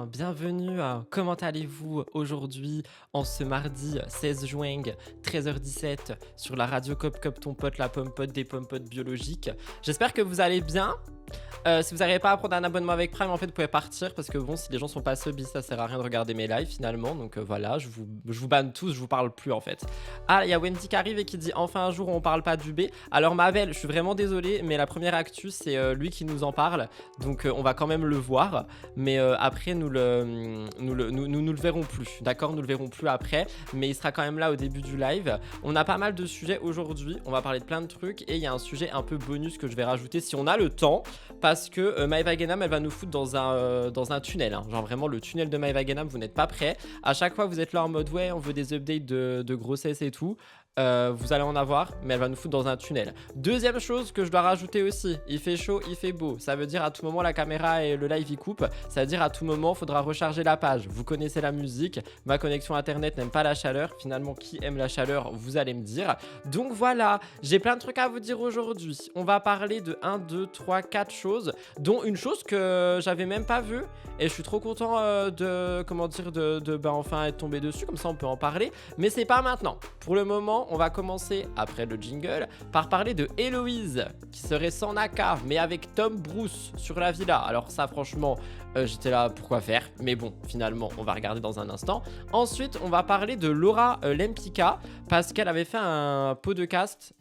bienvenue. Comment allez-vous aujourd'hui en ce mardi 16 juin 13h17 sur la radio Cop Cop ton pote, la pomme pote des pommes potes biologiques. J'espère que vous allez bien. Si vous n'arrivez pas à prendre un abonnement avec Prime, en fait, vous pouvez partir parce que bon, si les gens sont pas subs, ça sert à rien de regarder mes lives finalement. Donc voilà, je vous banne tous, je vous parle plus en fait. Ah, il y a Wendy qui arrive et qui dit enfin un jour où on parle pas du B. Alors Mabel, je suis vraiment désolé, mais la première actu c'est lui qui nous en parle, donc on va quand même le voir. Mais après nous le verrons plus, d'accord, nous le verrons plus après. Mais il sera quand même là au début du live. On a pas mal de sujets aujourd'hui, on va parler de plein de trucs et il y a un sujet un peu bonus que je vais rajouter si on a le temps. Parce que Maeva Genam, elle va nous foutre dans un tunnel. Genre vraiment le tunnel de Maeva Genam, vous n'êtes pas prêts. À chaque fois, vous êtes là en mode ouais, on veut des updates de grossesse et tout. Vous allez en avoir, mais elle va nous foutre dans un tunnel. Deuxième chose que je dois rajouter aussi, il fait chaud, il fait beau. Ça veut dire à tout moment la caméra et le live y coupent. Ça veut dire à tout moment il faudra recharger la page. Vous connaissez la musique, ma connexion internet n'aime pas la chaleur. Finalement, qui aime la chaleur, vous allez me dire. Donc voilà, j'ai plein de trucs à vous dire aujourd'hui. On va parler de 1, 2, 3, 4 choses, dont une chose que j'avais même pas vue. Et je suis trop content de enfin être tombé dessus, comme ça on peut en parler. Mais c'est pas maintenant. Pour le moment, on va commencer, après le jingle, par parler de Héloïse, qui serait sans Naka, mais avec Tom Bruce sur la villa. Alors ça, franchement, j'étais là, pourquoi faire? Mais bon, finalement, on va regarder dans un instant. Ensuite, on va parler de Laura Lempicka, parce qu'elle avait fait un podcast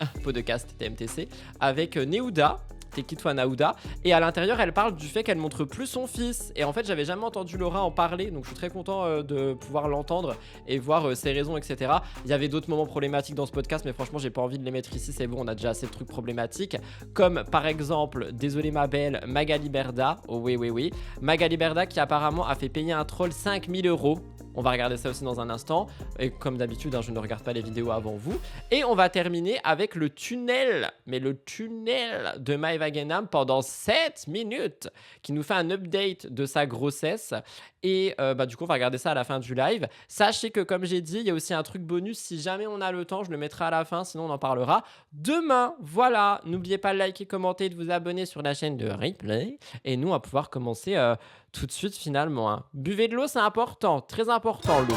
TMTC, avec Neouda. Tekitwa Naouda, et à l'intérieur elle parle du fait qu'elle montre plus son fils, et en fait j'avais jamais entendu Laura en parler, donc je suis très content de pouvoir l'entendre et voir ses raisons, etc. Il y avait d'autres moments problématiques dans ce podcast, mais franchement j'ai pas envie de les mettre ici, c'est bon, on a déjà assez de trucs problématiques, comme par exemple, désolé ma belle, Magali Berda, oh oui, Magali Berda qui apparemment a fait payer un troll 5000 €. On va regarder ça aussi dans un instant. Et comme d'habitude, je ne regarde pas les vidéos avant vous. Et on va terminer avec le tunnel. Mais le tunnel de Maeva Genam pendant 7 minutes. Qui nous fait un update de sa grossesse. Et du coup, on va regarder ça à la fin du live. Sachez que, comme j'ai dit, il y a aussi un truc bonus. Si jamais on a le temps, je le mettrai à la fin. Sinon, on en parlera demain. Voilà. N'oubliez pas de liker, commenter, de vous abonner sur la chaîne de Replay. Et nous, on va pouvoir commencer tout de suite finalement. Buvez de l'eau, c'est important. Très important, l'eau.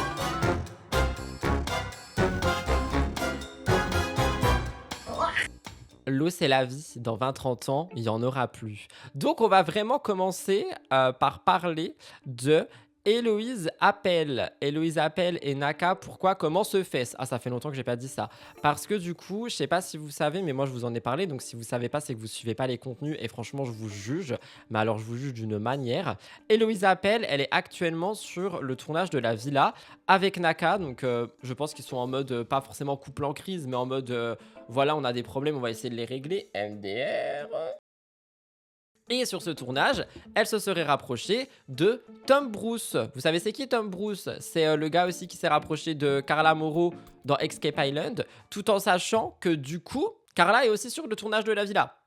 L'eau, c'est la vie. Dans 20-30 ans, il n'y en aura plus. Donc, on va vraiment commencer par parler de Héloïse Appel. Héloïse Appel et Naka, pourquoi, comment se fait? Ah, ça fait longtemps que j'ai pas dit ça. Parce que du coup, je sais pas si vous savez, mais moi je vous en ai parlé. Donc si vous savez pas, c'est que vous suivez pas les contenus. Et franchement, je vous juge. Mais alors, je vous juge d'une manière. Héloïse Appel, elle est actuellement sur le tournage de la villa avec Naka. Donc je pense qu'ils sont en mode, pas forcément couple en crise, mais en mode, voilà, on a des problèmes, on va essayer de les régler. MDR. Et sur ce tournage, elle se serait rapprochée de Tom Bruce. Vous savez c'est qui Tom Bruce? C'est le gars aussi qui s'est rapproché de Carla Moreau dans Escape Island, tout en sachant que du coup, Carla est aussi sur le tournage de la villa.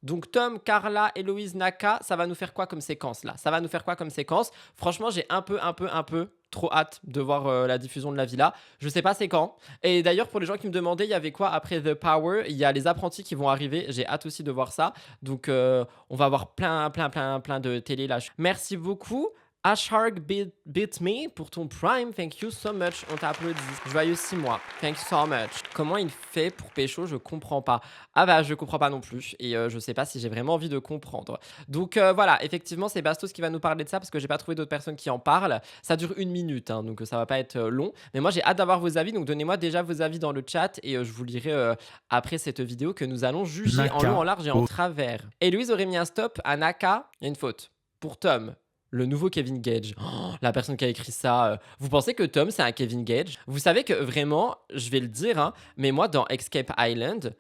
Donc Tom, Carla, Héloïse, Naka, ça va nous faire quoi comme séquence là? Ça va nous faire quoi comme séquence? Franchement, j'ai un peu trop hâte de voir la diffusion de la villa. Je sais pas c'est quand. Et d'ailleurs, pour les gens qui me demandaient, il y avait quoi après The Power? Il y a les apprentis qui vont arriver. J'ai hâte aussi de voir ça. Donc, on va avoir plein de télé là. Merci beaucoup. Ashark beat me pour ton Prime. Thank you so much. On t'applaudit. Joyeux 6 mois. Thank you so much. Comment il fait pour pécho? Je comprends pas. Ah bah, je comprends pas non plus. Et je sais pas si j'ai vraiment envie de comprendre. Donc voilà, effectivement, c'est Bastos qui va nous parler de ça parce que j'ai pas trouvé d'autres personnes qui en parlent. Ça dure 1 minute, hein, donc ça va pas être long. Mais moi, j'ai hâte d'avoir vos avis. Donc donnez-moi déjà vos avis dans le chat et je vous lirai après cette vidéo que nous allons juger Naka, en long, en large et en travers. Et Louise aurait mis un stop à Naka. Il y a une faute. Pour Tom. Le nouveau Kevin Gage. Oh, la personne qui a écrit ça. Vous pensez que Tom, c'est un Kevin Gage? Vous savez que vraiment, je vais le dire, hein, mais moi, dans Escape Island,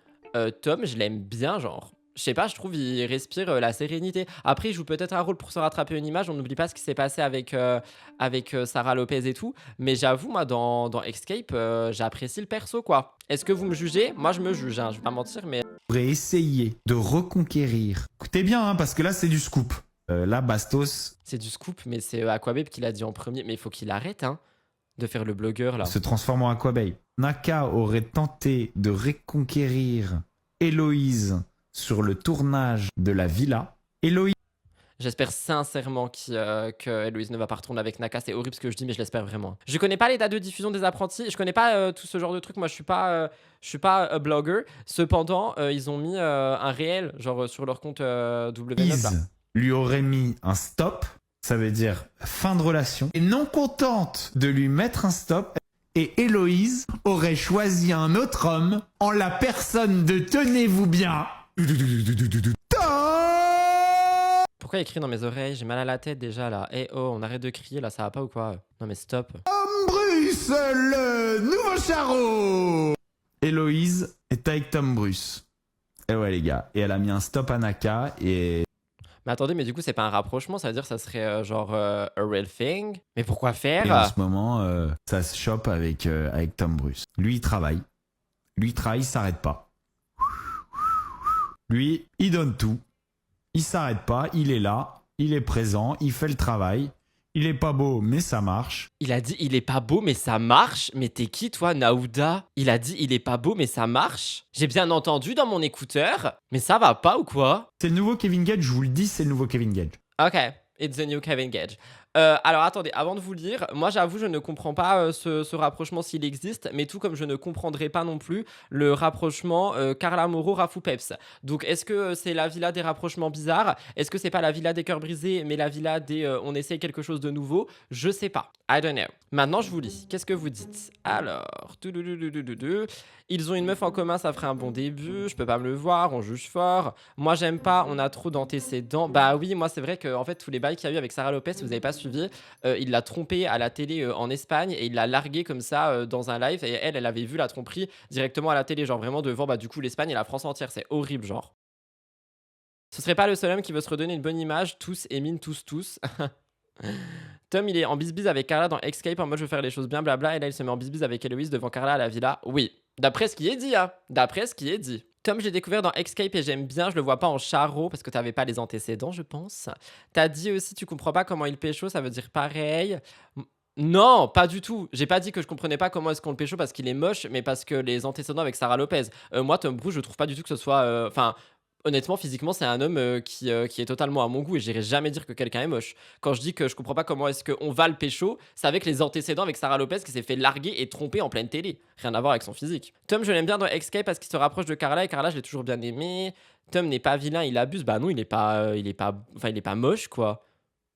Tom, je l'aime bien, genre. Je sais pas, je trouve il respire la sérénité. Après, il joue peut-être un rôle pour se rattraper une image. On n'oublie pas ce qui s'est passé avec Sarah Lopez et tout. Mais j'avoue, moi, dans Escape, j'apprécie le perso, quoi. Est-ce que vous me jugez? Moi, je me juge, hein, je vais pas mentir, mais... Pourrait essayer de reconquérir. Écoutez bien, hein, parce que là, c'est du scoop. Là, Bastos... C'est du scoop, mais c'est Aquababe qui l'a dit en premier. Mais il faut qu'il arrête, hein, de faire le blogueur, là. Se transforme en Aquababe. Naka aurait tenté de reconquérir Héloïse sur le tournage de la villa. Héloïse... J'espère sincèrement que Héloïse ne va pas retourner avec Naka. C'est horrible ce que je dis, mais je l'espère vraiment. Je connais pas les dates de diffusion des apprentis. Je connais pas tout ce genre de trucs. Moi, je suis pas blogger. Cependant, ils ont mis un réel, genre sur leur compte W9 là. Lui aurait mis un stop, ça veut dire fin de relation. Et non contente de lui mettre un stop, et Héloïse aurait choisi un autre homme en la personne de, tenez-vous bien, Pourquoi il crie dans mes oreilles? J'ai mal à la tête déjà là. Eh oh, on arrête de crier là, ça va pas ou quoi? Non mais stop. Tom Bruce, le nouveau charreau. Héloïse est avec Tom Bruce. Et ouais les gars, et elle a mis un stop à Naka et... Mais attendez, mais du coup c'est pas un rapprochement, ça veut dire que ça serait genre a real thing? Mais pourquoi faire? Et en ce moment, ça se chope avec Tom Bruce. Lui, il travaille. Lui, il s'arrête pas. Lui, il donne tout. Il s'arrête pas, il est là, il est présent, il fait le travail. Il est pas beau, mais ça marche. Il a dit il est pas beau mais ça marche. Mais t'es qui toi, Naouda? Il a dit il est pas beau mais ça marche. J'ai bien entendu dans mon écouteur. Mais ça va pas ou quoi? C'est le nouveau Kevin Gage, je vous le dis, c'est le nouveau Kevin Gage. Ok, it's the new Kevin Gage. Alors attendez, avant de vous le dire, moi j'avoue je ne comprends pas ce rapprochement s'il existe, mais tout comme je ne comprendrai pas non plus le rapprochement Carla Moreau Rafou Peps. Donc est-ce que c'est la villa des rapprochements bizarres? Est-ce que c'est pas la villa des cœurs brisés, mais la villa des on essaye quelque chose de nouveau? Je sais pas. I don't know. Maintenant je vous lis. Qu'est-ce que vous dites? Alors, ils ont une meuf en commun, ça ferait un bon début. Je peux pas me le voir, on juge fort. Moi j'aime pas, on a trop d'antécédents. Bah oui, moi c'est vrai que en fait tous les bails qu'il y a eu avec Sarah Lopez, vous avez pas suivi, il l'a trompée à la télé en Espagne et il l'a larguée comme ça dans un live et elle avait vu la tromperie directement à la télé, genre vraiment devant bah du coup l'Espagne et la France entière. C'est horrible genre. Ce serait pas le seul homme qui veut se redonner une bonne image, tous éminent tous. Tom, il est en bisbise avec Carla dans Escape en mode je veux faire les choses bien, blabla. Et là, il se met en bisbise avec Héloïse devant Carla à la villa. Oui, d'après ce qui est dit, hein. D'après ce qui est dit. Tom, j'ai découvert dans Escape et j'aime bien. Je le vois pas en charreau parce que t'avais pas les antécédents, je pense. T'as dit aussi, tu comprends pas comment il pécho, ça veut dire pareil. Non, pas du tout. J'ai pas dit que je comprenais pas comment est-ce qu'on le pécho parce qu'il est moche, mais parce que les antécédents avec Sarah Lopez. Moi, Tom Bruce, je trouve pas du tout que ce soit. Enfin. Honnêtement, physiquement, c'est un homme qui est totalement à mon goût et j'irai jamais dire que quelqu'un est moche. Quand je dis que je comprends pas comment est-ce qu'on va le pécho, c'est avec les antécédents avec Sarah Lopez qui s'est fait larguer et tromper en pleine télé. Rien à voir avec son physique. Tom, je l'aime bien dans Escape parce qu'il se rapproche de Carla et Carla, je l'ai toujours bien aimé. Tom n'est pas vilain, il abuse. Bah non, il est pas moche quoi.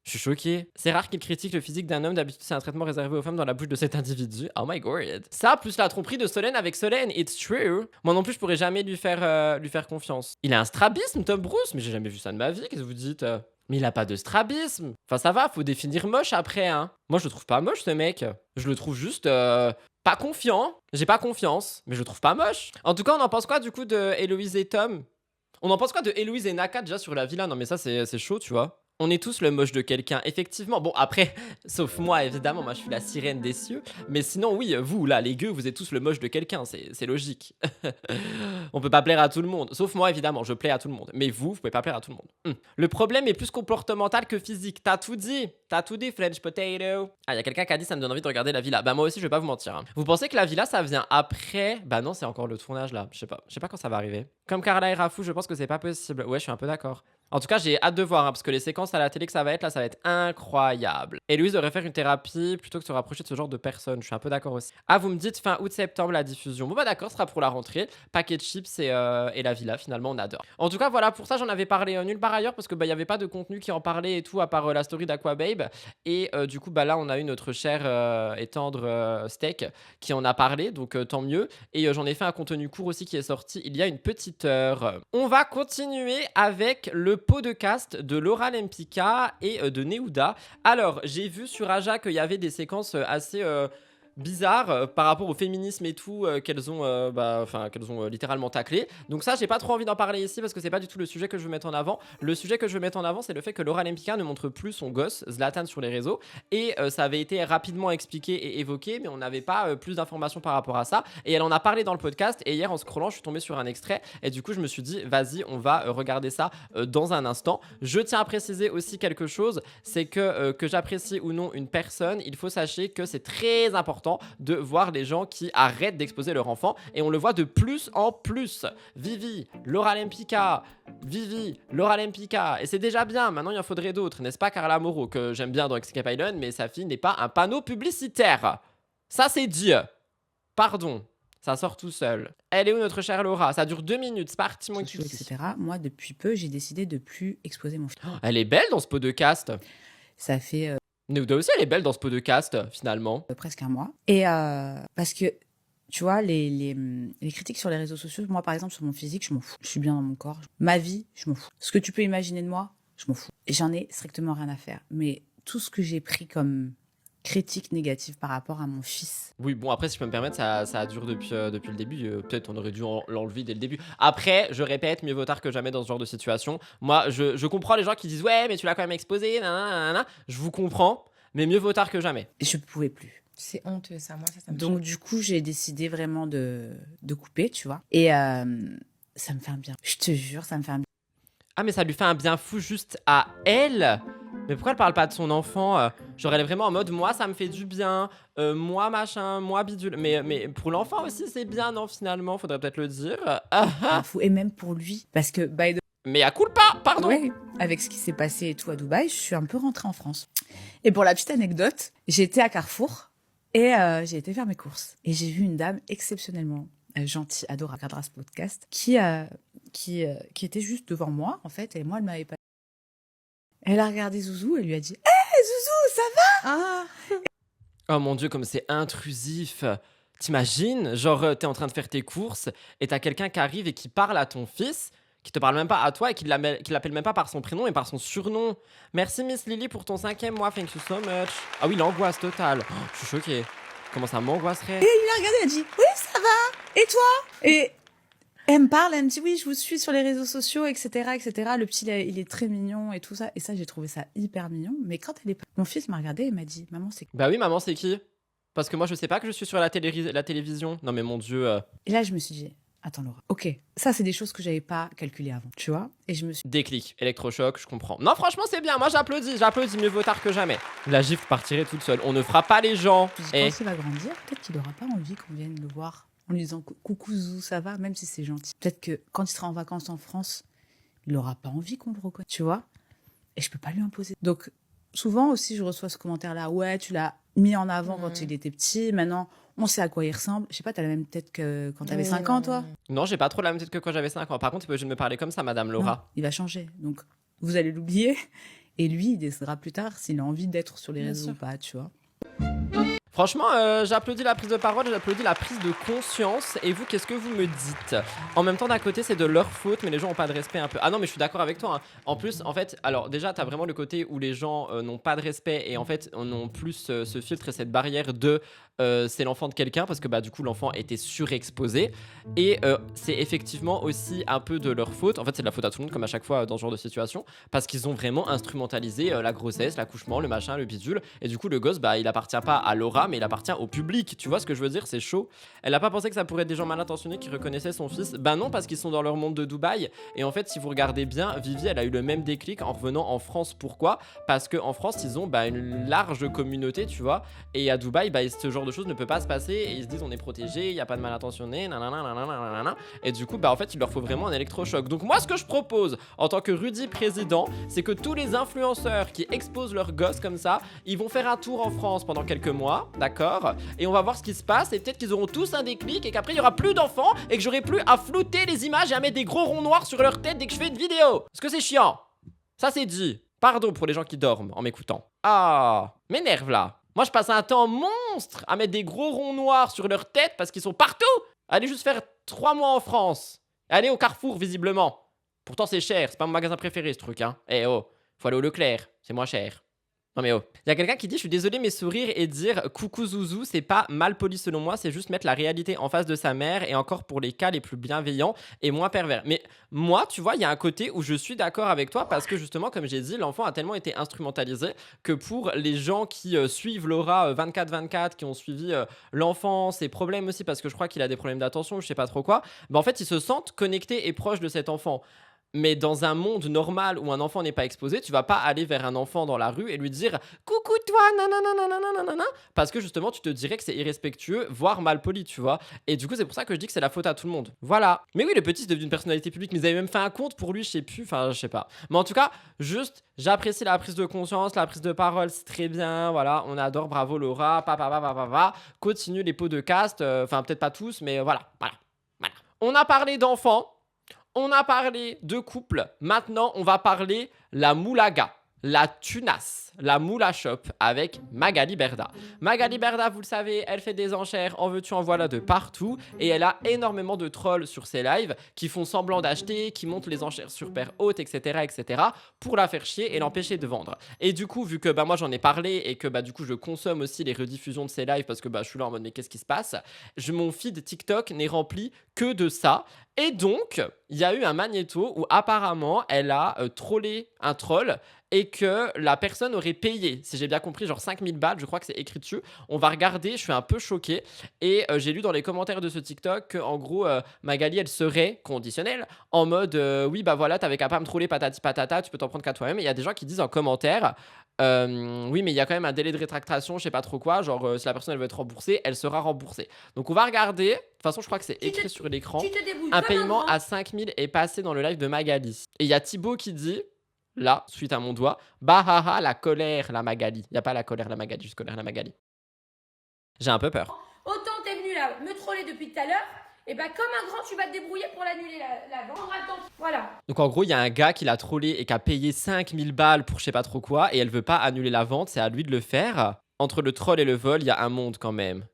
Je suis choqué. C'est rare qu'il critique le physique d'un homme. D'habitude, c'est un traitement réservé aux femmes dans la bouche de cet individu. Oh my god. Ça, plus la tromperie de Solène avec Solène. It's true. Moi non plus, je pourrais jamais lui faire confiance. Il a un strabisme, Tom Bruce. Mais j'ai jamais vu ça de ma vie. Qu'est-ce que vous dites? Mais il a pas de strabisme. Enfin, ça va, faut définir moche après, hein. Moi, je le trouve pas moche, ce mec. Je le trouve juste pas confiant. J'ai pas confiance, mais je le trouve pas moche. En tout cas, on en pense quoi du coup de Héloïse et Tom? On en pense quoi de Héloïse et Naka déjà sur la villa? Non, mais ça, c'est chaud, tu vois. On est tous le moche de quelqu'un, effectivement. Bon, après, sauf moi, évidemment, moi je suis la sirène des cieux. Mais sinon, oui, vous, là, les gueux, vous êtes tous le moche de quelqu'un, c'est logique. On peut pas plaire à tout le monde. Sauf moi, évidemment, je plais à tout le monde. Mais vous pouvez pas plaire à tout le monde. Le problème est plus comportemental que physique. T'as tout dit, French Potato. Ah, il y a quelqu'un qui a dit ça me donne envie de regarder la villa. Bah, moi aussi, je vais pas vous mentir. Hein. Vous pensez que la villa, ça vient après? Bah, non, c'est encore le tournage là. Je sais pas quand ça va arriver. Comme Carla et Rafou, je pense que c'est pas possible. Ouais, je suis un peu d'accord. En tout cas, j'ai hâte de voir, hein, parce que les séquences à la télé que ça va être, là, ça va être incroyable. Et Louise devrait faire une thérapie plutôt que de se rapprocher de ce genre de personnes. Je suis un peu d'accord aussi. Ah, vous me dites fin août-septembre la diffusion. Bon, bah d'accord, ce sera pour la rentrée. Paquet de chips et la villa, finalement, on adore. En tout cas, voilà, pour ça, j'en avais parlé nulle part ailleurs, parce que bah, y avait pas de contenu qui en parlait et tout, à part la story d'Aquababe. Et du coup, bah là, on a eu notre cher et tendre Steak qui en a parlé, donc tant mieux. Et j'en ai fait un contenu court aussi qui est sorti il y a une petite heure. On va continuer avec le pot de cast de Laura Lempicka et de Neouda. Alors, j'ai vu sur Aja qu'il y avait des séquences assez bizarres par rapport au féminisme et tout qu'elles ont littéralement taclé. Donc ça, j'ai pas trop envie d'en parler ici parce que c'est pas du tout le sujet que je veux mettre en avant. Le sujet que je veux mettre en avant, c'est le fait que Laura Lempicka ne montre plus son gosse Zlatan sur les réseaux et ça avait été rapidement expliqué et évoqué, mais on n'avait pas plus d'informations par rapport à ça. Et elle en a parlé dans le podcast et hier en scrollant, je suis tombé sur un extrait et du coup, je me suis dit, vas-y, on va regarder ça dans un instant. Je tiens à préciser aussi quelque chose, c'est que j'apprécie ou non une personne, il faut sachez que c'est très important important de voir les gens qui arrêtent d'exposer leur enfant. Et on le voit de plus en plus. Vivi, Laura Lempicka. Et c'est déjà bien. Maintenant, il en faudrait d'autres. N'est-ce pas, Carla Moreau, que j'aime bien dans Escape Island, mais sa fille n'est pas un panneau publicitaire. Ça, c'est dit. Pardon. Ça sort tout seul. Elle est où notre chère Laura? Ça dure 2 minutes, c'est parti mon cul. Etc. Moi, depuis peu, j'ai décidé de plus exposer mon fils. Elle est belle dans ce pot de cast. Ça fait Nouda aussi, elle est belle dans ce pot de cast, finalement. presque un mois. Et parce que, tu vois, les critiques sur les réseaux sociaux, moi, par exemple, sur mon physique, je m'en fous. Je suis bien dans mon corps. Ma vie, je m'en fous. Ce que tu peux imaginer de moi, je m'en fous. Et j'en ai strictement rien à faire. Mais tout ce que j'ai pris comme critique négative par rapport à mon fils. Oui, bon, après, si je peux me permettre, ça dure depuis le début. Peut-être on aurait dû l'enlever dès le début. Après, je répète, mieux vaut tard que jamais dans ce genre de situation. Moi, je comprends les gens qui disent « Ouais, mais tu l'as quand même exposé, nanana. » Je vous comprends, mais mieux vaut tard que jamais. Et je pouvais plus. C'est honteux, ça. Moi, ça me Donc, du coup, j'ai décidé vraiment de couper, tu vois. Et ça me fait un bien. Je te jure, ça me fait un bien. Ah, mais ça lui fait un bien fou juste à elle. Mais pourquoi elle parle pas de son enfant? Genre, elle est vraiment en mode, moi, ça me fait du bien, moi, machin, moi, bidule. Mais pour l'enfant aussi, c'est bien, non, finalement, faudrait peut-être le dire. Fou. Et même pour lui. Parce que, by the Mais à culpa, pardon. way, avec ce qui s'est passé et tout à Dubaï, je suis un peu rentrée en France. Et pour la petite anecdote, j'étais à Carrefour et j'ai été faire mes courses. Et j'ai vu une dame exceptionnellement gentille, adorable, regardera ce podcast, qui était juste devant moi, en fait, et moi, elle m'avait pas. Elle a regardé Zouzou et lui a dit « Hé, Zouzou, ça va ?» Oh mon Dieu, comme c'est intrusif. T'imagines, genre, t'es en train de faire tes courses et t'as quelqu'un qui arrive et qui parle à ton fils, qui te parle même pas à toi et qui l'appelle même pas par son prénom mais par son surnom. Merci Miss Lily pour ton 5e mois, thank you so much. Ah oui, l'angoisse totale. Oh, je suis choquée. Comment ça m'angoisserait? Et il a regardé, elle a dit « Oui, ça va. Et toi ?» Et elle me parle, elle me dit « Oui, je vous suis sur les réseaux sociaux, etc. etc. » Le petit, il est très mignon et tout ça. Et ça, j'ai trouvé ça hyper mignon. Mais quand mon fils m'a regardé et m'a dit « Maman, c'est qui ?» Bah oui, maman, c'est qui? Parce que moi, je sais pas que je suis sur la télévision. Non mais mon Dieu. Et là, je me suis dit « Attends, Laura. Ok, ça, c'est des choses que j'avais pas calculées avant, tu vois ?» Et je me suis Déclic, électrochoc, je comprends. Non, franchement, c'est bien. Moi, j'applaudis, mieux vaut tard que jamais. La gifle partirait toute seule. On ne fera pas les gens. dit, quand il va grandir, peut-être qu'il aura pas envie qu'on vienne le voir en lui disant coucou Zou, ça va, même si c'est gentil. Peut-être que quand il sera en vacances en France, il aura pas envie qu'on le reconnaisse, tu vois. Et je peux pas lui imposer. Donc souvent aussi, je reçois ce commentaire-là. Ouais, tu l'as mis en avant quand il était petit. Maintenant, on sait à quoi il ressemble. Je sais pas, t'as la même tête que quand t'avais 5 ans, toi. Non, j'ai pas trop la même tête que quand j'avais 5 ans. Par contre, tu peux juste me parler comme ça, Madame Laura. Non, il va changer. Donc vous allez l'oublier. Et lui, il décidera plus tard s'il a envie d'être sur les Bien réseaux sûr. ou pas, tu vois. Franchement, j'applaudis la prise de parole, j'applaudis la prise de conscience. Et vous, qu'est-ce que vous me dites? En même temps, d'un côté, c'est de leur faute, mais les gens ont pas de respect un peu. Ah non, mais je suis d'accord avec toi, hein. En plus, en fait, alors déjà, t'as vraiment le côté où les gens n'ont pas de respect et en fait, n'ont plus ce filtre et cette barrière de c'est l'enfant de quelqu'un parce que bah du coup, l'enfant était surexposé. Et c'est effectivement aussi un peu de leur faute. En fait, c'est de la faute à tout le monde, comme à chaque fois dans ce genre de situation, parce qu'ils ont vraiment instrumentalisé la grossesse, l'accouchement, le machin, le bidule. Et du coup, le gosse, bah, il appartient pas à Laura, mais il appartient au public. Tu vois ce que je veux dire? C'est chaud. Elle a pas pensé que ça pourrait être des gens mal intentionnés qui reconnaissaient son fils. Bah non, parce qu'ils sont dans leur monde de Dubaï. Et en fait, si vous regardez bien, Vivi, elle a eu le même déclic en revenant en France. Pourquoi? Parce qu'en France, ils ont bah, une large communauté, tu vois. Et à Dubaï, bah, ce genre de choses ne peut pas se passer. Et ils se disent, on est protégé, il y a pas de mal intentionnés, nanana, nanana, nanana. Et du coup, bah, en fait, il leur faut vraiment un électrochoc. Donc moi, ce que je propose en tant que Rudy président, c'est que tous les influenceurs qui exposent leurs gosses comme ça, ils vont faire un tour en France pendant quelques mois, d'accord? Et on va voir ce qui se passe et peut-être qu'ils auront tous un déclic et qu'après il y aura plus d'enfants et que j'aurai plus à flouter les images et à mettre des gros ronds noirs sur leur tête dès que je fais une vidéo. Parce que c'est chiant. Ça c'est dit. Pardon pour les gens qui dorment en m'écoutant. Ah, m'énerve là. Moi je passe un temps monstre à mettre des gros ronds noirs sur leur tête parce qu'ils sont partout. Allez juste faire 3 mois en France. Allez au Carrefour visiblement. Pourtant c'est cher, c'est pas mon magasin préféré ce truc hein. Eh oh, faut aller au Leclerc, c'est moins cher. Non mais oh. Il y a quelqu'un qui dit, je suis désolé mais sourire et dire coucou Zouzou, c'est pas mal poli selon moi, c'est juste mettre la réalité en face de sa mère et encore pour les cas les plus bienveillants et moins pervers. Mais moi, tu vois, il y a un côté où je suis d'accord avec toi parce que justement, comme j'ai dit, l'enfant a tellement été instrumentalisé que pour les gens qui suivent Laura 24/24, qui ont suivi l'enfant, ses problèmes aussi parce que je crois qu'il a des problèmes d'attention, je sais pas trop quoi, bah en fait ils se sentent connectés et proches de cet enfant. Mais dans un monde normal où un enfant n'est pas exposé, tu vas pas aller vers un enfant dans la rue et lui dire coucou toi, nanana, parce que justement tu te dirais que c'est irrespectueux, voire mal poli, tu vois. Et du coup, c'est pour ça que je dis que c'est la faute à tout le monde. Voilà. Mais oui, le petit, c'est devenu une personnalité publique, mais ils avaient même fait un compte pour lui, je sais plus, enfin, je sais pas. Mais en tout cas, juste, j'apprécie la prise de conscience, la prise de parole, c'est très bien, voilà, on adore, bravo Laura, papa, continue les pots de caste, enfin, peut-être pas tous, mais voilà. On a parlé d'enfants. On a parlé de couple, maintenant on va parler la moulaga, la tunasse, la moula shop avec Magali Berda. Magali Berda, vous le savez, elle fait des enchères, en veux-tu en voilà de partout et elle a énormément de trolls sur ses lives qui font semblant d'acheter, qui montent les enchères sur paire haute, etc. pour la faire chier et l'empêcher de vendre. Et du coup, vu que moi j'en ai parlé et que du coup je consomme aussi les rediffusions de ses lives parce que je suis là en mode mais qu'est-ce qui se passe, mon feed TikTok n'est rempli que de ça. Et donc, il y a eu un magnéto où apparemment, elle a trollé un troll et que la personne aurait payé, si j'ai bien compris, genre 5000 balles, je crois que c'est écrit dessus. On va regarder, je suis un peu choqué. Et j'ai lu dans les commentaires de ce TikTok qu'en gros, Magali, elle serait conditionnelle en mode oui, voilà, t'avais qu'à pas me troller patati patata, tu peux t'en prendre qu'à toi-même. Et il y a des gens qui disent en commentaire oui, mais il y a quand même un délai de rétractation, je sais pas trop quoi. Genre, si la personne elle veut être remboursée, elle sera remboursée. Donc, on va regarder. De toute façon, je crois que c'est écrit sur l'écran. Un paiement à 5000 est passé dans le live de Magali. Et il y a Thibaut qui dit, là, suite à mon doigt, bahaha, la colère, la Magali. Il n'y a pas la colère, la Magali, juste colère, la Magali. J'ai un peu peur. Autant t'es venu là me troller depuis tout à l'heure, et comme un grand, tu vas te débrouiller pour l'annuler la vente. Voilà. Donc en gros, il y a un gars qui l'a trollé et qui a payé 5000 balles pour je sais pas trop quoi, et elle veut pas annuler la vente, c'est à lui de le faire. Entre le troll et le vol, il y a un monde quand même.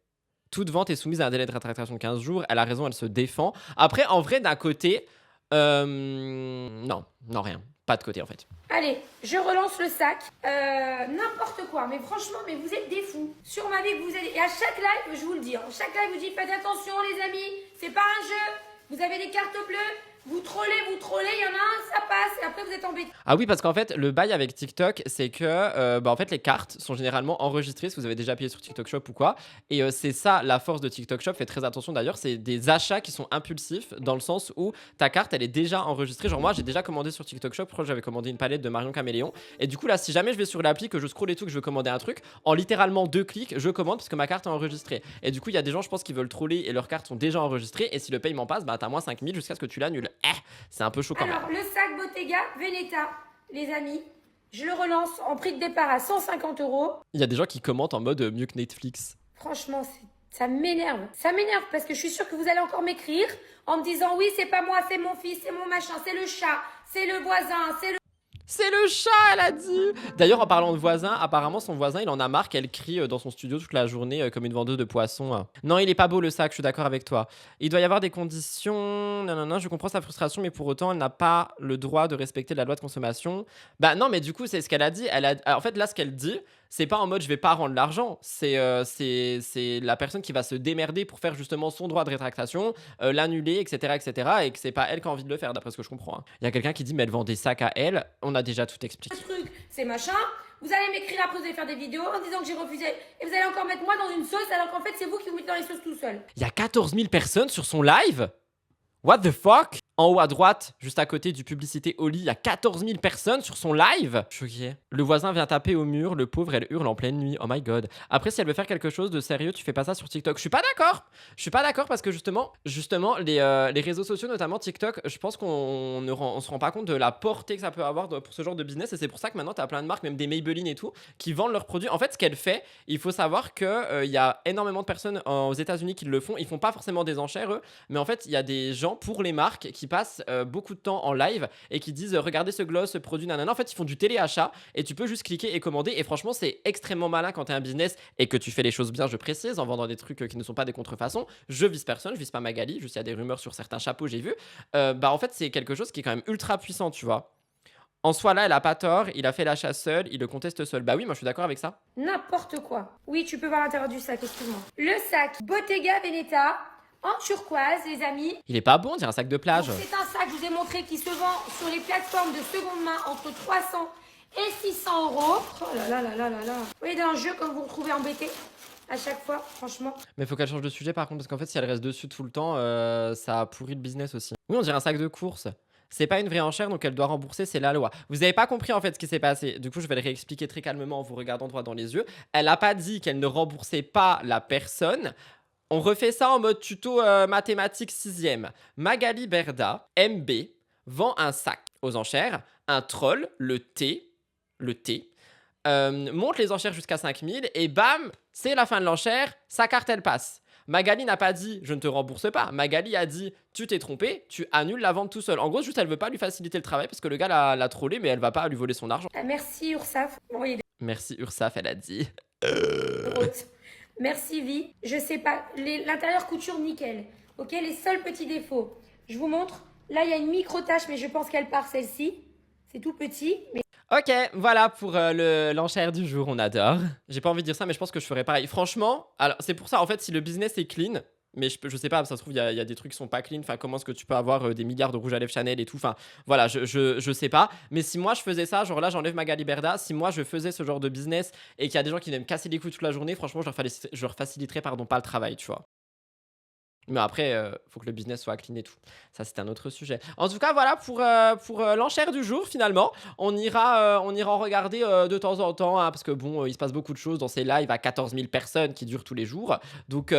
Toute vente est soumise à un délai de rétractation de 15 jours. Elle a raison, elle se défend. Après, en vrai, d'un côté, non, rien. Pas de côté en fait. Allez, je relance le sac. N'importe quoi, mais franchement, mais vous êtes des fous. Sur ma vie, vous êtes. Et à chaque live, je vous le dis, chaque live, vous dites faites attention, les amis, c'est pas un jeu. Vous avez des cartes bleues. Vous trollez, il y en a un, ça passe, et après vous êtes embêtés. Ah oui, parce qu'en fait, le bail avec TikTok, c'est que en fait, les cartes sont généralement enregistrées si vous avez déjà payé sur TikTok Shop ou quoi. Et c'est ça la force de TikTok Shop. Faites très attention d'ailleurs, c'est des achats qui sont impulsifs dans le sens où ta carte, elle est déjà enregistrée. Genre, moi, j'ai déjà commandé sur TikTok Shop. Je crois que j'avais commandé une palette de Marion Caméléon. Et du coup, là, si jamais je vais sur l'appli, que je scrolle et tout, que je veux commander un truc, en littéralement 2 clics, je commande parce que ma carte est enregistrée. Et du coup, il y a des gens, je pense, qui veulent troller et leurs cartes sont déjà enregistrées. Et si le paiement passe, t'as moins 5000 jusqu'à ce que tu l'annules. C'est un peu chaud quand même. Alors, le sac Bottega Veneta, les amis, je le relance en prix de départ à 150 €. Il y a des gens qui commentent en mode mieux que Netflix. Franchement, ça m'énerve. Ça m'énerve parce que je suis sûre que vous allez encore m'écrire en me disant oui, c'est pas moi, c'est mon fils, c'est mon machin, c'est le chat, c'est le voisin, c'est le... C'est le chat, elle a dit. D'ailleurs, en parlant de voisin, apparemment, son voisin, il en a marre qu'elle crie dans son studio toute la journée comme une vendeuse de poissons. Non, il est pas beau le sac, je suis d'accord avec toi. Il doit y avoir des conditions. Non, je comprends sa frustration, mais pour autant, elle n'a pas le droit de respecter la loi de consommation. Non, mais du coup, c'est ce qu'elle a dit. En fait, là, ce qu'elle dit, c'est pas en mode je vais pas rendre l'argent. C'est la personne qui va se démerder pour faire justement son droit de rétractation, l'annuler, etc. Et que c'est pas elle qui a envie de le faire, d'après ce que je comprends. Il y a quelqu'un qui dit mais elle vend des sacs à elle. On a déjà tout expliqué. truc, c'est machin. Vous allez m'écrire après, vous allez faire des vidéos en disant que j'ai refusé. Et vous allez encore mettre moi dans une sauce alors qu'en fait, c'est vous qui vous mettez dans les sauces tout seul. Il y a 14 000 personnes sur son live. What the fuck? En haut à droite, juste à côté du publicité Oli, il y a 14 000 personnes sur son live. Choqué. Le voisin vient taper au mur, le pauvre, elle hurle en pleine nuit. Oh my god. Après, si elle veut faire quelque chose de sérieux, tu fais pas ça sur TikTok. Je suis pas d'accord. Je suis pas d'accord parce que justement les réseaux sociaux, notamment TikTok, je pense qu'on se rend pas compte de la portée que ça peut avoir pour ce genre de business. Et c'est pour ça que maintenant, t'as plein de marques, même des Maybelline et tout, qui vendent leurs produits. En fait, ce qu'elle fait, il faut savoir que il y a énormément de personnes aux États-Unis qui le font. Ils font pas forcément des enchères, eux, mais en fait, il y a des gens pour les marques qui passent beaucoup de temps en live et qui disent regardez ce gloss, ce produit, nanana. En fait, ils font du téléachat et tu peux juste cliquer et commander. Et franchement, c'est extrêmement malin quand t'es un business et que tu fais les choses bien, je précise, en vendant des trucs qui ne sont pas des contrefaçons. Je vise personne, je vise pas Magali, juste il y a des rumeurs sur certains chapeaux, j'ai vu. En fait, c'est quelque chose qui est quand même ultra puissant, tu vois. En soi, là, elle a pas tort, il a fait l'achat seul, il le conteste seul. Bah oui, moi je suis d'accord avec ça. N'importe quoi. Oui, tu peux voir l'intérieur du sac, excuse-moi. Le sac Bottega Veneta en turquoise, les amis. Il est pas bon, on dirait un sac de plage. Donc, c'est un sac, je vous ai montré, qui se vend sur les plateformes de seconde main entre 300 et 600 €. Oh là là là là là là. Vous voyez, dans un jeu, comme vous vous retrouvez embêté à chaque fois, franchement. Mais faut qu'elle change de sujet par contre, parce qu'en fait, si elle reste dessus tout le temps, ça pourrit le business aussi. Oui, on dirait un sac de course. C'est pas une vraie enchère, donc elle doit rembourser, c'est la loi. Vous avez pas compris en fait ce qui s'est passé. Du coup, je vais le réexpliquer très calmement en vous regardant droit dans les yeux. Elle a pas dit qu'elle ne remboursait pas la personne. On refait ça en mode tuto mathématiques 6e. Magali Berda, MB, vend un sac aux enchères. Un troll, le T, monte les enchères jusqu'à 5000 et bam, c'est la fin de l'enchère, sa carte elle passe. Magali n'a pas dit je ne te rembourse pas. Magali a dit tu t'es trompé, tu annules la vente tout seul. En gros, juste elle veut pas lui faciliter le travail parce que le gars l'a trollé, mais elle va pas lui voler son argent. Merci Ursaf. Bon, Merci Ursaf, elle a dit. Merci Vie. Je sais pas. L'intérieur couture nickel. Ok, les seuls petits défauts. Je vous montre. Là, il y a une micro-tache, mais je pense qu'elle part celle-ci. C'est tout petit. Mais... Ok, voilà pour l'enchère du jour, on adore. J'ai pas envie de dire ça, mais je pense que je ferais pareil. Franchement, alors c'est pour ça, en fait, si le business est clean, mais je sais pas, ça se trouve, il y a des trucs qui sont pas clean. Enfin, comment est-ce que tu peux avoir des milliards de rouge à lèvres Chanel et tout. Enfin, voilà, je sais pas. Mais si moi je faisais ça, genre là, j'enlève Magali Berda. Si moi je faisais ce genre de business et qu'il y a des gens qui viennent me casser les couilles toute la journée, franchement, je leur faciliterais, pas le travail, tu vois. Mais après, faut que le business soit clean et tout. Ça, c'est un autre sujet. En tout cas, voilà pour l'enchère du jour, finalement. On ira en regarder de temps en temps, hein, parce que bon, il se passe beaucoup de choses dans ces lives à 14 000 personnes qui durent tous les jours. Donc,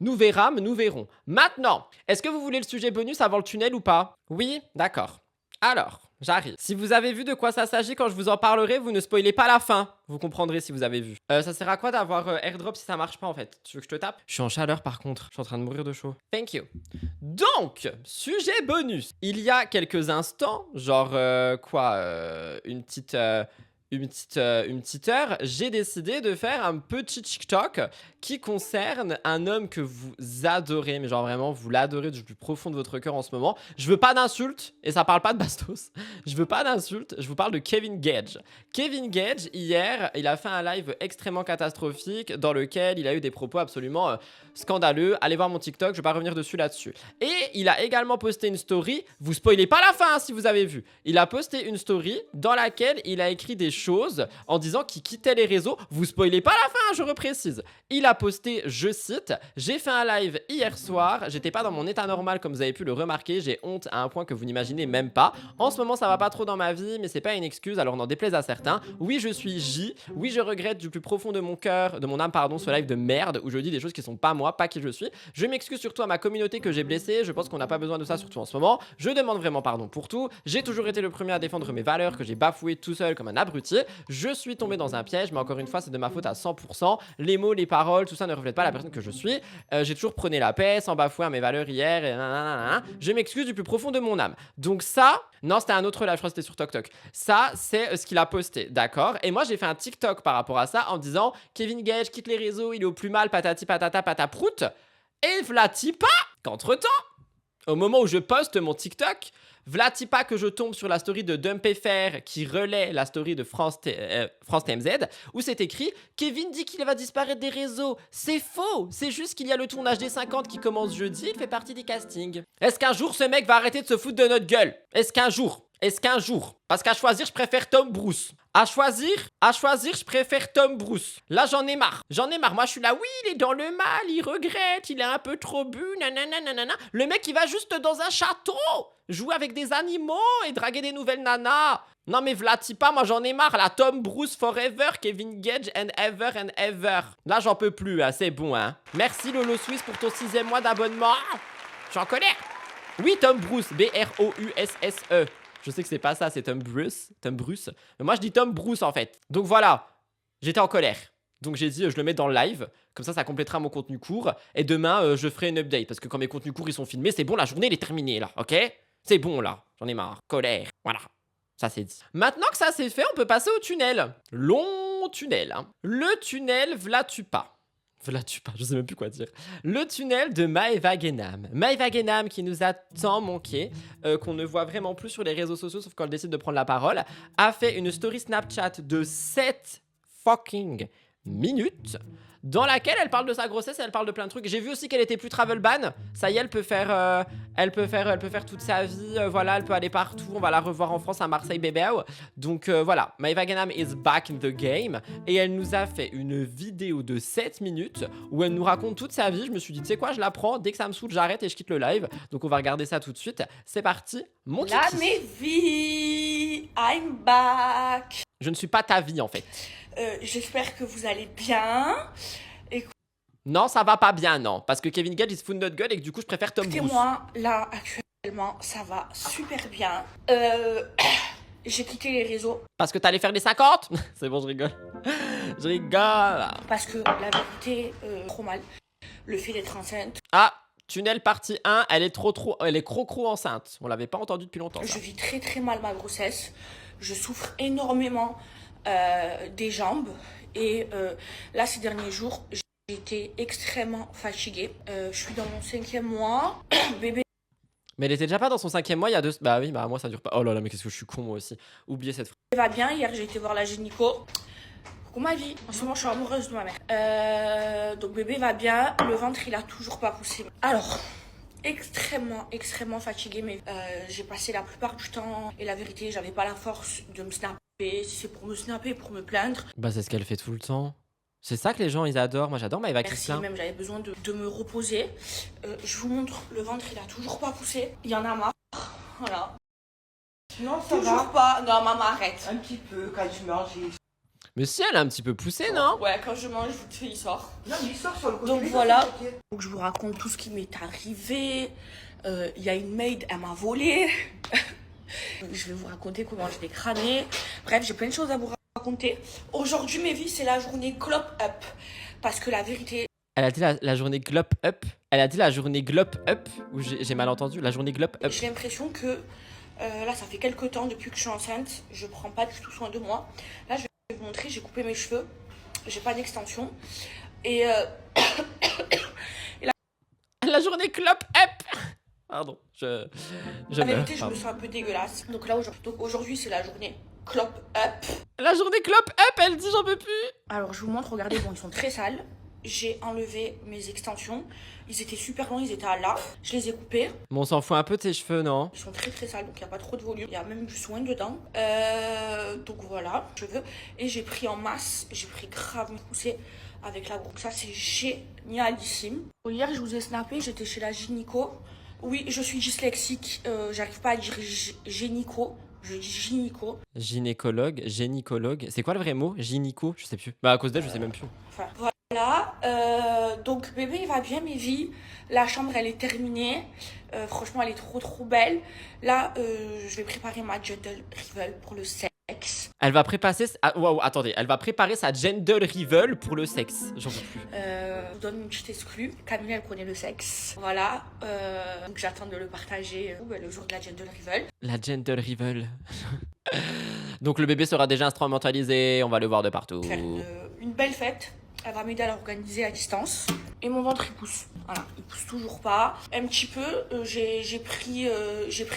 nous verrons. Maintenant, est-ce que vous voulez le sujet bonus avant le tunnel ou pas? Oui, d'accord. Alors, j'arrive. Si vous avez vu de quoi ça s'agit quand je vous en parlerai, vous ne spoilez pas la fin. Vous comprendrez si vous avez vu. Ça sert à quoi d'avoir airdrop si ça marche pas en fait? Tu veux que je te tape? Je suis en chaleur par contre. Je suis en train de mourir de chaud. Thank you. Donc, sujet bonus. Il y a quelques instants, genre une petite heure, j'ai décidé de faire un petit TikTok qui concerne un homme que vous adorez, mais genre vraiment vous l'adorez du plus profond de votre cœur en ce moment. Je veux pas d'insultes, et ça parle pas de Bastos. Je veux pas d'insultes, je vous parle de Kevin Gage. Kevin Gage, hier, il a fait un live extrêmement catastrophique dans lequel il a eu des propos absolument scandaleux. Allez voir mon TikTok, je vais pas revenir là-dessus. Et il a également posté une story, vous spoilez pas la fin hein, si vous avez vu. Il a posté une story dans laquelle il a écrit des choses en disant qu'il quittait les réseaux. Vous spoilez pas la fin, je reprécise. Il a posté, je cite, j'ai fait un live hier soir, j'étais pas dans mon état normal comme vous avez pu le remarquer, j'ai honte à un point que vous n'imaginez même pas. En ce moment ça va pas trop dans ma vie, mais c'est pas une excuse, alors n'en déplaise à certains. Oui, je suis J, oui, je regrette du plus profond de mon cœur, de mon âme, pardon, ce live de merde où je dis des choses qui sont pas moi, pas qui je suis. Je m'excuse surtout à ma communauté que j'ai blessée, je pense qu'on n'a pas besoin de ça surtout en ce moment. Je demande vraiment pardon pour tout. J'ai toujours été le premier à défendre mes valeurs que j'ai bafoué tout seul comme un abruti. Je suis tombé dans un piège, mais encore une fois, c'est de ma faute à 100%. Les mots, les paroles, tout ça ne reflète pas la personne que je suis. J'ai toujours prôné la paix sans bafouer à mes valeurs hier et nanana. Je m'excuse du plus profond de mon âme. Donc ça, non, c'était un autre live, je crois que c'était sur TokTok. Ça, c'est ce qu'il a posté, d'accord? Et moi, j'ai fait un TikTok par rapport à ça en disant Kevin Gage quitte les réseaux, il est au plus mal, patati patata pataprout. Et vlati pas qu'entre-temps, au moment où je poste mon TikTok, vlati pas que je tombe sur la story de Dumpéfer qui relaie la story de France TMZ où c'est écrit Kevin dit qu'il va disparaître des réseaux. C'est faux, c'est juste qu'il y a le tournage des 50 qui commence jeudi, il fait partie des castings. Est-ce qu'un jour ce mec va arrêter de se foutre de notre gueule? Est-ce qu'un jour? Parce qu'à choisir, je préfère Tom Bruce. À choisir, je préfère Tom Bruce. Là, j'en ai marre. Moi, je suis là, oui, il est dans le mal, il regrette, il est un peu trop bu, nanana. Le mec, il va juste dans un château, jouer avec des animaux et draguer des nouvelles nanas. Non, mais vlati pas, moi, j'en ai marre. Là, Tom Bruce forever, Kevin Gage and ever. Là, j'en peux plus, hein, c'est bon, hein. Merci, Lolo Suisse, pour ton 6e mois d'abonnement. Je suis en colère. Oui, Tom Bruce, B-R-O-U-S-S-E. Je sais que c'est pas ça, c'est Tom Bruce. Mais moi, je dis Tom Bruce, en fait. Donc voilà, j'étais en colère. Donc j'ai dit, je le mets dans le live. Comme ça complétera mon contenu court. Et demain, je ferai une update. Parce que quand mes contenus courts, ils sont filmés, c'est bon, la journée, elle est terminée, là. Ok? C'est bon, là. J'en ai marre. Colère. Voilà. Ça, c'est dit. Maintenant que ça, c'est fait, on peut passer au tunnel. Long tunnel, hein. Le tunnel vlatu pas. Je sais même plus quoi dire. Le tunnel de Maeva Genam. Maeva Genam qui nous a tant manqué, qu'on ne voit vraiment plus sur les réseaux sociaux, sauf quand elle décide de prendre la parole, a fait une story Snapchat de 7 fucking minutes, dans laquelle elle parle de sa grossesse et elle parle de plein de trucs. J'ai vu aussi qu'elle était plus travel ban. Ça y est, elle peut faire toute sa vie. Voilà, elle peut aller partout. On va la revoir en France, à Marseille, bébé. Donc voilà, Maeva Ganam is back in the game. Et elle nous a fait une vidéo de 7 minutes où elle nous raconte toute sa vie. Je me suis dit, tu sais quoi, je la prends. Dès que ça me saoule, j'arrête et je quitte le live. Donc on va regarder ça tout de suite. C'est parti, mon kiki. La Mévi, I'm back. Je ne suis pas ta vie en fait. J'espère que vous allez bien. Non, ça va pas bien, non. Parce que Kevin Gage is food not good et que du coup, je préfère Tom Bruce. Écoutez-moi, là, actuellement, ça va super bien. J'ai quitté les réseaux Parce que t'allais faire les 50. C'est bon, je rigole. Je rigole. parce que la vérité, trop mal. Le fait d'être enceinte, Ah, tunnel partie 1, elle est elle est crocro enceinte. On l'avait pas entendu depuis longtemps, ça. je vis très très mal ma grossesse. Je souffre énormément des jambes. Et là, ces derniers jours, j'ai été extrêmement fatiguée. Je suis dans mon 5e mois. Bébé Mais elle était déjà pas dans son 5e mois il y a 2... Bah oui, bah moi ça dure pas. Oh là là, mais qu'est-ce que je suis con moi aussi. Oubliez cette phrase. va bien. Hier, j'ai été voir la gynéco. Coucou ma vie. En ce moment, je suis amoureuse de ma mère. Donc bébé va bien. Le ventre, il a toujours pas poussé. Alors, extrêmement fatiguée. Mais j'ai passé la plupart du temps. Et la vérité, j'avais pas la force de me snapper. Si c'est pour me snapper, pour me plaindre. Bah c'est ce qu'elle fait tout le temps. C'est ça que les gens ils adorent. Moi j'adore Maeva Merci, Christin. même j'avais besoin de me reposer. Je vous montre, le ventre, il a toujours pas poussé. Il y en a marre. Voilà. Non, ça Toujours va. pas. Non, maman, arrête. Un petit peu quand je mange. Mais si elle a un petit peu poussé, non? Ouais, quand je mange, vite fait, il sort. Non, mais il sort sur le côté. Donc voilà. Donc je vous raconte tout ce qui m'est arrivé. Il y a une maid, elle m'a volé. Je vais vous raconter comment je l'ai crâné. Bref, j'ai plein de choses à vous raconter. Aujourd'hui, mes vies, c'est la journée clop up. Parce que la vérité, Elle a dit la journée glop up. Elle a dit la journée glop up. Ou j'ai mal entendu. La journée glop up. j'ai l'impression que là, ça fait quelques temps depuis que je suis enceinte. Je prends pas du tout soin de moi. Là, je vais vous montrer, j'ai coupé mes cheveux. J'ai pas d'extension. Et La journée clop up. Pardon, je la meurs. vérité, je me Pardon. sens un peu dégueulasse. Donc là, aujourd'hui, c'est la journée clop up. La journée clop up, elle dit j'en peux plus. Alors, je vous montre, regardez, bon, ils sont très sales. J'ai enlevé mes extensions. Ils étaient super longs, ils étaient à là. Je les ai coupés. Bon, on s'en fout un peu de tes cheveux, non? Ils sont très très sales, donc il n'y a pas trop de volume. Il y a même du soin dedans. Donc voilà, cheveux. Et j'ai pris en masse, j'ai pris grave poussé avec la groupe. Ça, c'est génialissime. Hier, je vous ai snappé, j'étais chez la gynéco. Oui, je suis dyslexique. J'arrive pas à dire gynéco. Je dis gynéco. Gynécologue, gynécologue. C'est quoi le vrai mot? Gynéco? Je sais plus. Bah, à cause d'elle, je sais même plus. Enfin, voilà. Donc, bébé, il va bien, mes vies. La chambre, elle est terminée. Franchement, elle est trop belle. Là, je vais préparer ma Gentle Rival pour le sexe. Elle va préparer. Waouh, attendez. Elle va préparer sa gender reveal pour le sexe. J'en peux plus. Je vous donne une petite exclue. Camille, elle connaît le sexe. Voilà. Donc, j'attends de le partager le jour de la Gentle Rival. La gender reveal. Donc, le bébé sera déjà instrumentalisé. On va le voir de partout. Faire une belle fête. Elle va m'aider à l'organiser à distance. Et mon ventre, il pousse. Voilà, il pousse toujours pas. Un petit peu. J'ai pris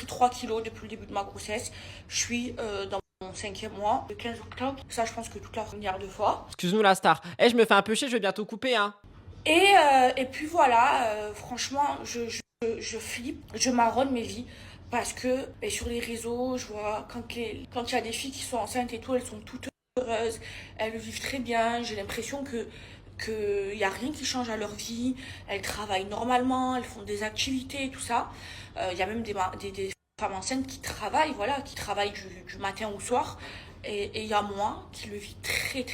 3 kilos depuis le début de ma grossesse. Je suis dans mon 5e mois, le 15 octobre. Ça, je pense que toute la première de fois. Excuse-nous, la star. Eh, je me fais un peu chier. Je vais bientôt couper, hein. Et puis voilà. Franchement, je flippe. Je marronne mes vies. Parce que sur les réseaux, je vois quand il y a des filles qui sont enceintes et tout, elles sont toutes heureuses, elles le vivent très bien. J'ai l'impression qu'il n'y a rien qui change à leur vie. Elles travaillent normalement, elles font des activités et tout ça. Il y a même des femmes enceintes qui travaillent, voilà, qui travaillent du matin au soir. Et il y a moi qui le vis très.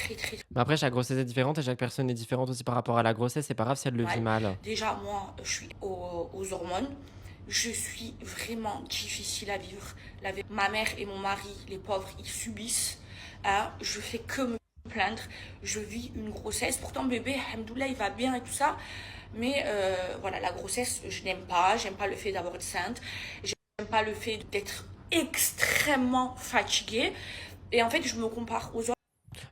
Mais après, chaque grossesse est différente et chaque personne est différente aussi par rapport à la grossesse. C'est pas grave si elle le vit mal. Déjà, moi, je suis aux hormones. Je suis vraiment difficile à vivre. Ma mère et mon mari, les pauvres, ils subissent. Je fais que me plaindre. Je vis une grossesse. Pourtant, bébé, alhamdoulilah, il va bien et tout ça. Mais voilà, la grossesse, je n'aime pas. J'aime pas le fait d'avoir été sainte. J'aime pas le fait d'être extrêmement fatiguée. Et en fait, je me compare aux autres.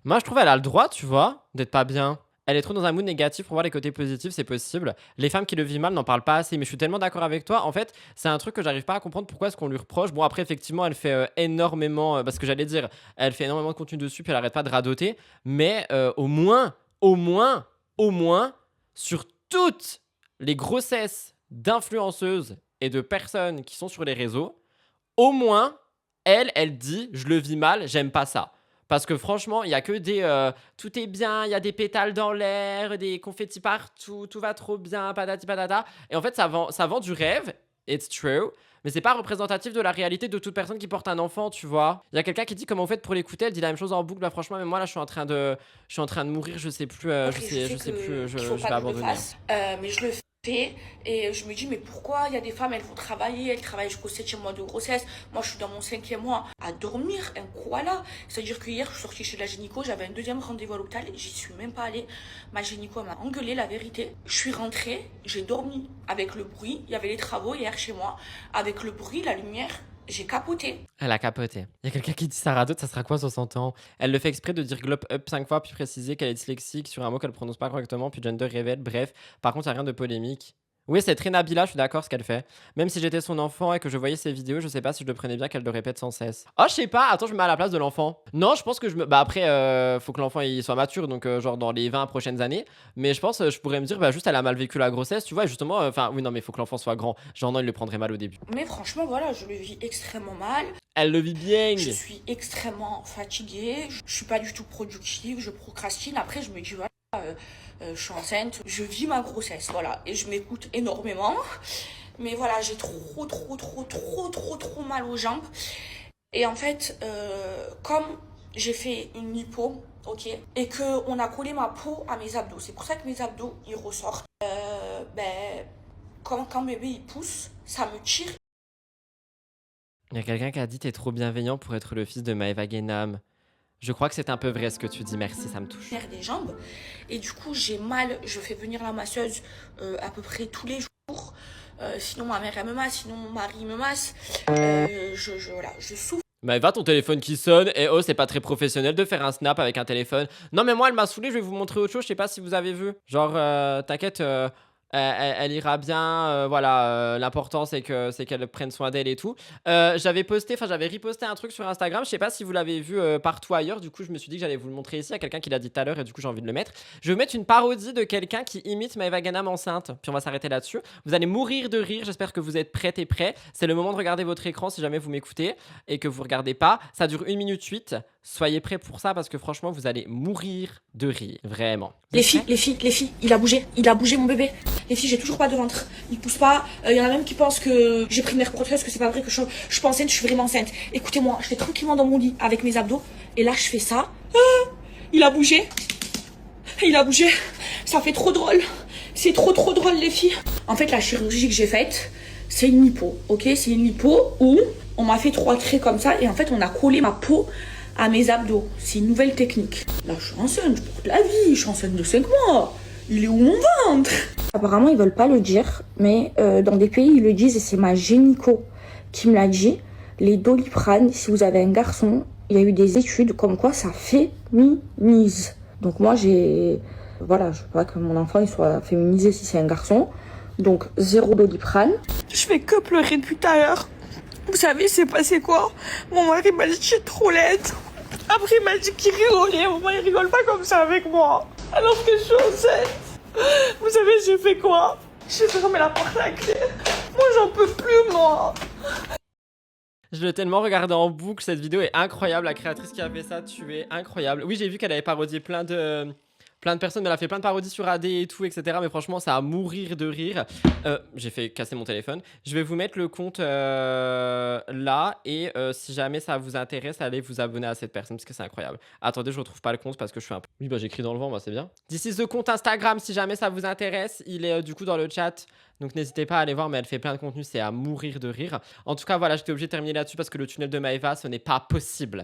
Moi, je trouve elle a le droit, tu vois, d'être pas bien. Elle est trop dans un mood négatif pour voir les côtés positifs, c'est possible. Les femmes qui le vivent mal n'en parlent pas assez, mais je suis tellement d'accord avec toi. En fait, c'est un truc que j'arrive pas à comprendre pourquoi est-ce qu'on lui reproche. Bon, après, effectivement, elle fait énormément, parce que j'allais dire, elle fait énormément de contenu dessus, puis elle arrête pas de radoter. Mais au moins, au moins, sur toutes les grossesses d'influenceuses et de personnes qui sont sur les réseaux, au moins, elle dit, je le vis mal, j'aime pas ça. Parce que franchement, il y a que des tout est bien, il y a des pétales dans l'air, des confettis partout, tout va trop bien, patati patata. Et en fait, ça vend du rêve, it's true, mais c'est pas représentatif de la réalité de toute personne qui porte un enfant, tu vois. Il y a quelqu'un qui dit comment vous faites pour l'écouter, elle dit la même chose en boucle. Bah franchement, même moi là, je suis en train de mourir, je sais plus, Après, je sais plus, qu'il faut je pas vais que je le abandonner. fasse, mais je le fais. Et je me dis, mais pourquoi il y a des femmes, elles vont travailler, elles travaillent jusqu'au 7e mois de grossesse. Moi, je suis dans mon 5e mois à dormir, un koala. C'est-à-dire que hier, je suis sortie chez la gynéco, j'avais un 2e rendez-vous à l'hôpital et j'y suis même pas allée. Ma gynéco m'a engueulé, la vérité. Je suis rentrée, j'ai dormi avec le bruit. Il y avait les travaux hier chez moi. Avec le bruit, la lumière, j'ai capoté. Elle a capoté. Il y a quelqu'un qui dit Sarah Dote, ça sera quoi 60 ans? Elle le fait exprès de dire globe up 5 fois, puis préciser qu'elle est dyslexique sur un mot qu'elle prononce pas correctement, puis gender révèle. Bref, par contre, il n'y a rien de polémique. Oui, c'est très Nabila, je suis d'accord ce qu'elle fait. Même si j'étais son enfant et que je voyais ses vidéos, je sais pas si je le prenais bien qu'elle le répète sans cesse. Oh, je sais pas, attends, je me mets à la place de l'enfant. Non, je pense que je me. Bah après, faut que l'enfant il soit mature, donc genre dans les 20 prochaines années. Mais je pense, je pourrais me dire, bah juste elle a mal vécu la grossesse, tu vois, et justement, enfin, oui, non, mais faut que l'enfant soit grand. Genre, non, il le prendrait mal au début. Mais franchement, voilà, je le vis extrêmement mal. Elle le vit bien. Je suis extrêmement fatiguée. Je suis pas du tout productive. Je procrastine. Après, je me dis, voilà, je suis enceinte. Je vis ma grossesse, voilà. Et je m'écoute énormément. Mais voilà, j'ai trop mal aux jambes. Et en fait, comme j'ai fait une lipo, ok, et qu'on a collé ma peau à mes abdos, c'est pour ça que mes abdos, ils ressortent. Quand bébé, il pousse, ça me tire. Il y a quelqu'un qui a dit t'es trop bienveillant pour être le fils de Maëva Guénam. Je crois que c'est un peu vrai ce que tu dis, merci, ça me touche. Des jambes. Et du coup, j'ai mal. Je fais venir la masseuse à peu près tous les jours. Sinon, ma mère, elle me masse. Sinon, mon mari me masse. Voilà, je souffre. Maëva, ton téléphone qui sonne, et oh, c'est pas très professionnel de faire un snap avec un téléphone. Non, mais moi, elle m'a saoulé, je vais vous montrer autre chose, je sais pas si vous avez vu. Genre, t'inquiète, elle ira bien, voilà, l'important c'est qu'elle prenne soin d'elle et tout. J'avais reposté un truc sur Instagram, je sais pas si vous l'avez vu partout ailleurs, du coup je me suis dit que j'allais vous le montrer ici, à quelqu'un qui l'a dit tout à l'heure et du coup j'ai envie de le mettre. Je vais vous mettre une parodie de quelqu'un qui imite Maëva Guénam enceinte, puis on va s'arrêter là-dessus. Vous allez mourir de rire, j'espère que vous êtes prêtes et prêts. C'est le moment de regarder votre écran si jamais vous m'écoutez et que vous regardez pas. Ça dure 1 minute 8, soyez prêts pour ça parce que franchement vous allez mourir de rire, vraiment. Les filles, il a bougé mon bébé. Les filles, j'ai toujours pas de ventre. Il pousse pas. Y en a même qui pensent que j'ai pris une mère prothèse, que c'est pas vrai, que je suis pas enceinte, je suis vraiment enceinte. Écoutez-moi, je fais tranquillement dans mon lit avec mes abdos. Et là, je fais ça. Il a bougé. Ça fait trop drôle. C'est trop drôle, les filles. En fait, la chirurgie que j'ai faite, c'est une lipo. Ok, c'est une lipo où on m'a fait 3 traits comme ça. Et en fait, on a collé ma peau à mes abdos. C'est une nouvelle technique. Là, je suis enceinte pour la vie. Je suis enceinte de 5 mois. Il est où mon ventre? Apparemment, ils veulent pas le dire, mais dans des pays, ils le disent et c'est ma gynéco qui me l'a dit. Les Doliprane, si vous avez un garçon, il y a eu des études comme quoi ça féminise. Donc moi, voilà, je veux pas que mon enfant il soit féminisé si c'est un garçon. Donc 0 Doliprane. Je fais que pleurer depuis tout à l'heure. Vous savez, c'est passé quoi? Mon mari m'a dit que j'étais trop laide. Après, il m'a dit qu'il rigolait. Maman, il rigole pas comme ça avec moi. Alors que je suis enceinte. Vous savez, j'ai fait quoi? J'ai fermé la porte à clé. Moi, j'en peux plus, moi. Je l'ai tellement regardé en boucle, cette vidéo est incroyable, la créatrice qui a fait ça, tu es incroyable. Oui, j'ai vu qu'elle avait parodié plein de personnes, mais elle a fait plein de parodies sur AD et tout, etc. Mais franchement, ça a mourir de rire. J'ai fait casser mon téléphone. Je vais vous mettre le compte là, et si jamais ça vous intéresse, allez vous abonner à cette personne, parce que c'est incroyable. Attendez, je retrouve pas le compte parce que je suis un peu... Oui, bah j'écris dans le vent, bah c'est bien. This is the compte Instagram, si jamais ça vous intéresse. Il est du coup dans le chat. Donc n'hésitez pas à aller voir, mais elle fait plein de contenu, c'est à mourir de rire. En tout cas, voilà, j'étais obligé de terminer là-dessus parce que le tunnel de Maëva, ce n'est pas possible.